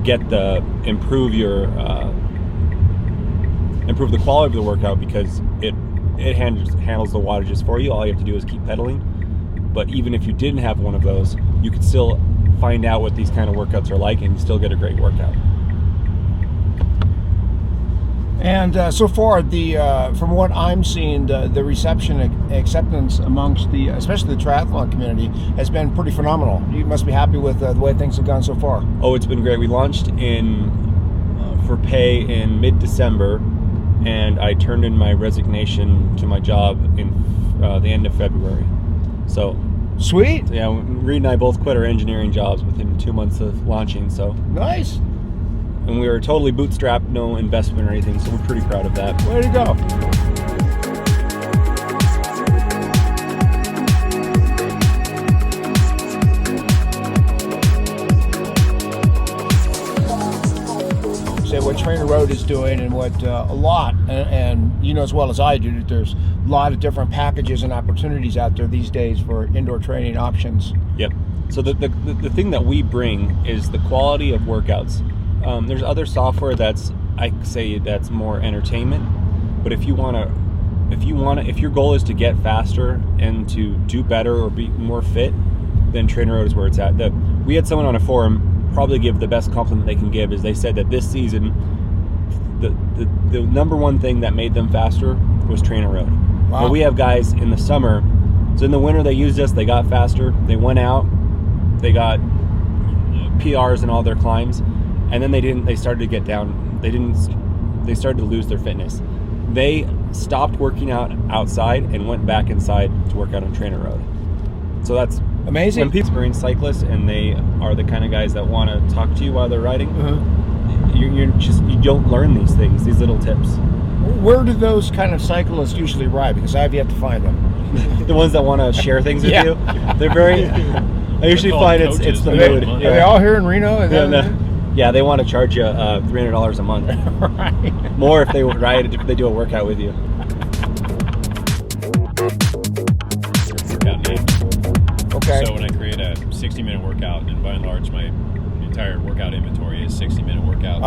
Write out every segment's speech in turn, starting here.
improve the quality of the workout, because it handles the wattages for you. All you have to do is keep pedaling. But even if you didn't have one of those, you could still find out what these kind of workouts are like and still get a great workout. And so far, from what I'm seeing, the reception and acceptance amongst especially the triathlon community has been pretty phenomenal. You must be happy with the way things have gone so far. Oh, it's been great. We launched for pay in mid-December, and I turned in my resignation to my job in the end of February. So sweet. Yeah, Reed and I both quit our engineering jobs within 2 months of launching. So nice. And we were totally bootstrapped, no investment or anything, so we're pretty proud of that. Way to go. Say what Trainer Road is doing, and what a lot, and you know as well as I do, that there's a lot of different packages and opportunities out there these days for indoor training options. Yep. So the thing that we bring is the quality of workouts. There's other software that's more entertainment, but if your goal is to get faster and to do better or be more fit, then Trainer Road is where it's at. We had someone on a forum probably give the best compliment they can give is they said that this season the number one thing that made them faster was Trainer Road. Wow. But we have guys in the summer, so in the winter they used us, they got faster, they went out, they got PRs in all their climbs. And then they started to get down. They started to lose their fitness. They stopped working out outside and went back inside to work out on Trainer Road. So that's amazing. When people are cyclists and they are the kind of guys that want to talk to you while they're riding, you don't learn these things, these little tips. Where do those kind of cyclists usually ride? Because I've yet to find them. The ones that want to share things with you. They're very. I usually find it's the mood. Are they all here in Reno? Yeah, they want to charge you $300 a month. Right. More if they do a workout with you. Workout names. Okay. So when I create a 60-minute workout, and by and large my entire workout inventory is 60-minute workouts.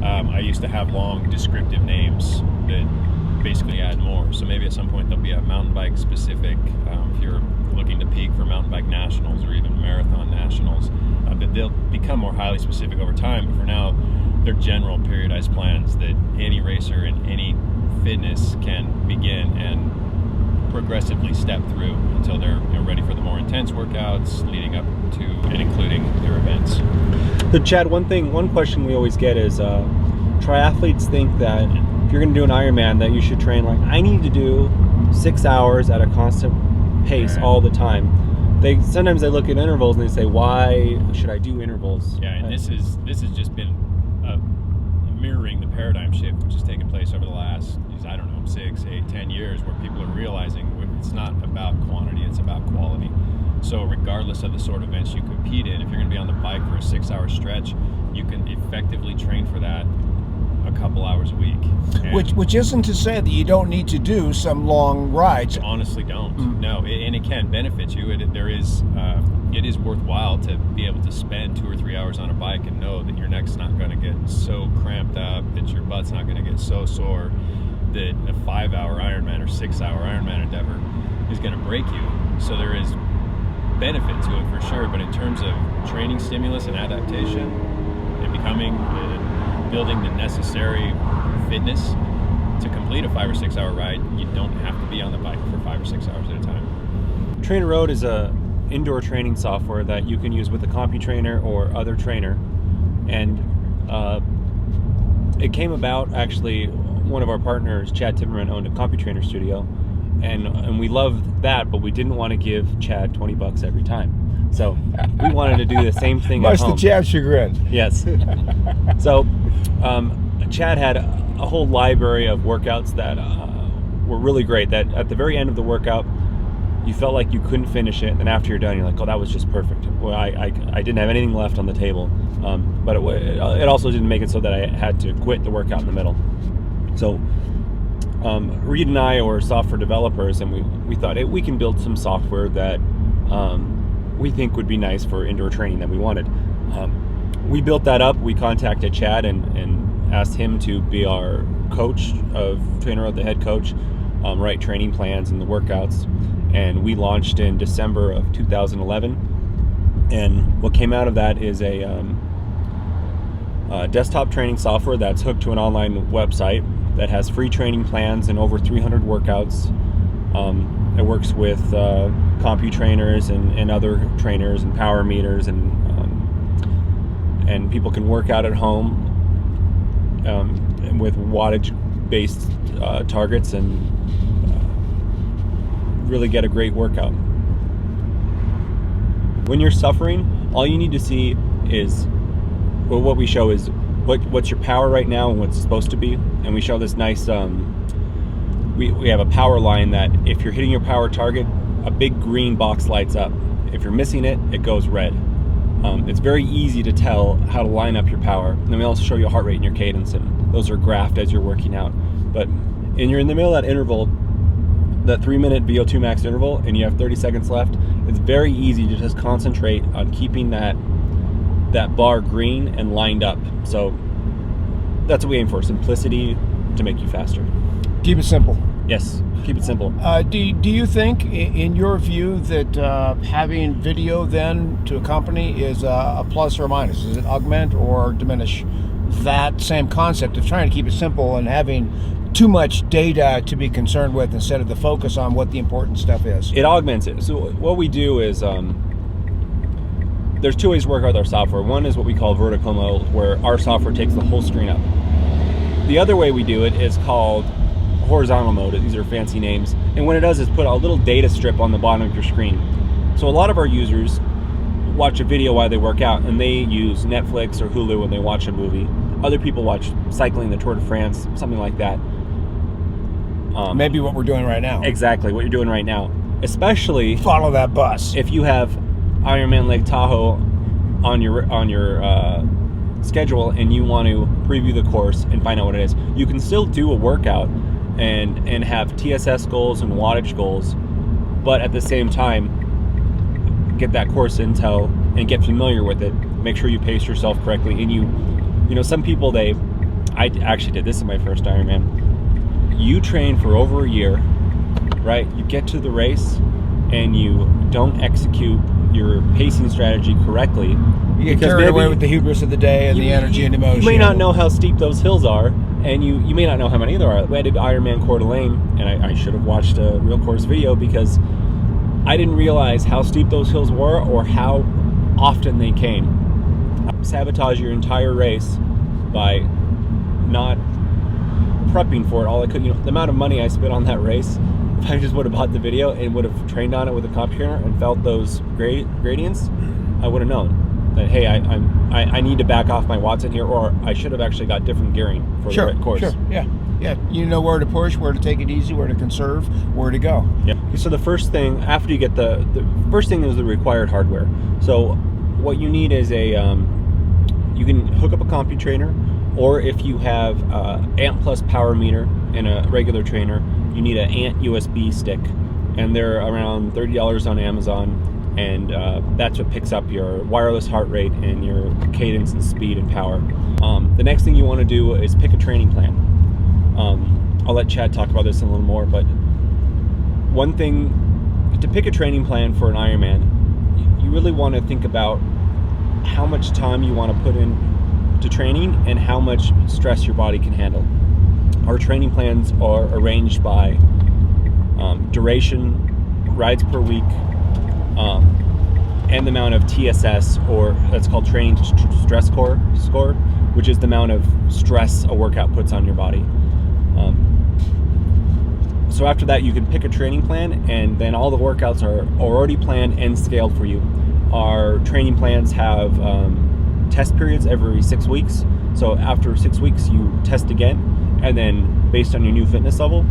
I used to have long descriptive names that basically add more. So maybe at some point there'll be a mountain bike specific. If you're looking to peak for mountain bike nationals or even marathon nationals. But they'll become more highly specific over time. But for now, they're general periodized plans that any racer in any fitness can begin and progressively step through until they're ready for the more intense workouts leading up to and including their events. So Chad, one question we always get is triathletes think that if you're going to do an Ironman that you should train like I need to do 6 hours at a constant pace all the time. Sometimes they look at intervals and they say, why should I do intervals? Yeah, and this has just been mirroring the paradigm shift which has taken place over the last, 6, 8, 10 years, where people are realizing it's not about quantity, it's about quality. So regardless of the sort of events you compete in, if you're going to be on the bike for a 6-hour stretch, you can effectively train for that a couple hours a week. Which isn't to say that you don't need to do some long rides. Honestly don't. No, and it can benefit you. It is worthwhile to be able to spend 2 or 3 hours on a bike and know that your neck's not going to get so cramped up, that your butt's not going to get so sore, that a 5-hour Ironman or 6-hour Ironman endeavor is going to break you. So there is benefit to it for sure, but in terms of training stimulus and adaptation and building the necessary fitness to complete a 5 or 6 hour ride, you don't have to be on the bike for 5 or 6 hours at a time. Trainer Road is a indoor training software that you can use with a CompuTrainer or other trainer, and it came about actually. One of our partners, Chad Timmerman, owned a CompuTrainer studio, and we loved that, but we didn't want to give Chad $20 every time. So we wanted to do the same thing at home. Much to Chad's chagrin. Yes. So Chad had a whole library of workouts that were really great, that at the very end of the workout, you felt like you couldn't finish it, and then after you're done, you're like, oh, that was just perfect. Well, I didn't have anything left on the table, but it also didn't make it so that I had to quit the workout in the middle. So Reed and I were software developers, and we thought, hey, we can build some software that we think would be nice for indoor training that we wanted. we built that up. We contacted Chad and asked him to be our coach trainer, the head coach, write training plans and the workouts. And we launched in December of 2011. And what came out of that is a desktop training software that's hooked to an online website that has free training plans and over 300 workouts. It works with CompuTrainers and other trainers and power meters, and people can work out at home with wattage-based targets and really get a great workout. When you're suffering, all you need to see is, well, what we show is what's your power right now and what's supposed to be, and we show this nice. We have a power line that if you're hitting your power target, a big green box lights up. If you're missing it, it goes red. It's very easy to tell how to line up your power. And then we also show you heart rate and your cadence, and those are graphed as you're working out. But you're in the middle of that interval, that 3-minute VO2 max interval, and you have 30 seconds left. It's very easy to just concentrate on keeping that bar green and lined up. So that's what we aim for, simplicity to make you faster. Keep it simple. Yes, keep it simple. Do you think, in your view, that having video then to accompany is a plus or a minus? Does it augment or diminish that same concept of trying to keep it simple and having too much data to be concerned with instead of the focus on what the important stuff is? It augments it. So what we do is there's two ways to work with our software. One is what we call vertical mode, where our software takes the whole screen up. The other way we do it is called horizontal mode. These are fancy names. And what it does is put a little data strip on the bottom of your screen. So a lot of our users watch a video while they work out, and they use Netflix or Hulu when they watch a movie. Other people watch cycling, the Tour de France, something like that. Maybe what we're doing right now. Exactly, what you're doing right now. Especially follow that bus. If you have Ironman Lake Tahoe on your schedule and you want to preview the course and find out what it is, you can still do a workout and have TSS goals and wattage goals, but at the same time get that course intel and get familiar with it. Make sure you pace yourself correctly. And you know, some people, I actually did this in my first Ironman. You train for over a year, right? You get to the race and you don't execute your pacing strategy correctly. You get carried away with the hubris of the day and the energy and emotion. You may not know how steep those hills are, and you may not know how many there are. I did Ironman Coeur d'Alene, and I should have watched a real course video because I didn't realize how steep those hills were or how often they came. Sabotage your entire race by not prepping for it. All I could, the amount of money I spent on that race, if I just would have bought the video and would have trained on it with a computer and felt those gradients, I would have known that, hey, I need to back off my watts in here, or I should have actually got different gearing for the right course. Sure, yeah. You know where to push, where to take it easy, where to conserve, where to go. Yeah. So the first thing, after you get the first thing is the required hardware. So what you need is you can hook up a CompuTrainer, or if you have Imlt Plus power meter and a regular trainer, you need an Ant USB stick, and they're around $30 on Amazon. And that's what picks up your wireless heart rate and your cadence and speed and power. The next thing you want to do is pick a training plan. I'll let Chad talk about this a little more, but one thing, to pick a training plan for an Ironman, you really want to think about how much time you want to put in to training and how much stress your body can handle. Our training plans are arranged by duration, rides per week, and the amount of TSS, or that's called training stress score, which is the amount of stress a workout puts on your body. So after that, you can pick a training plan, and then all the workouts are already planned and scaled for you. Our training plans have test periods every 6 weeks. So after 6 weeks, you test again, and then based on your new fitness level,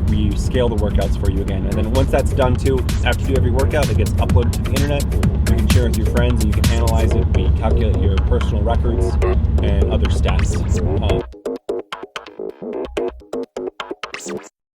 we scale the workouts for you again. And then once that's done too, after you do every workout, it gets uploaded to the internet. You can share it with your friends and you can analyze it. We calculate your personal records and other stats.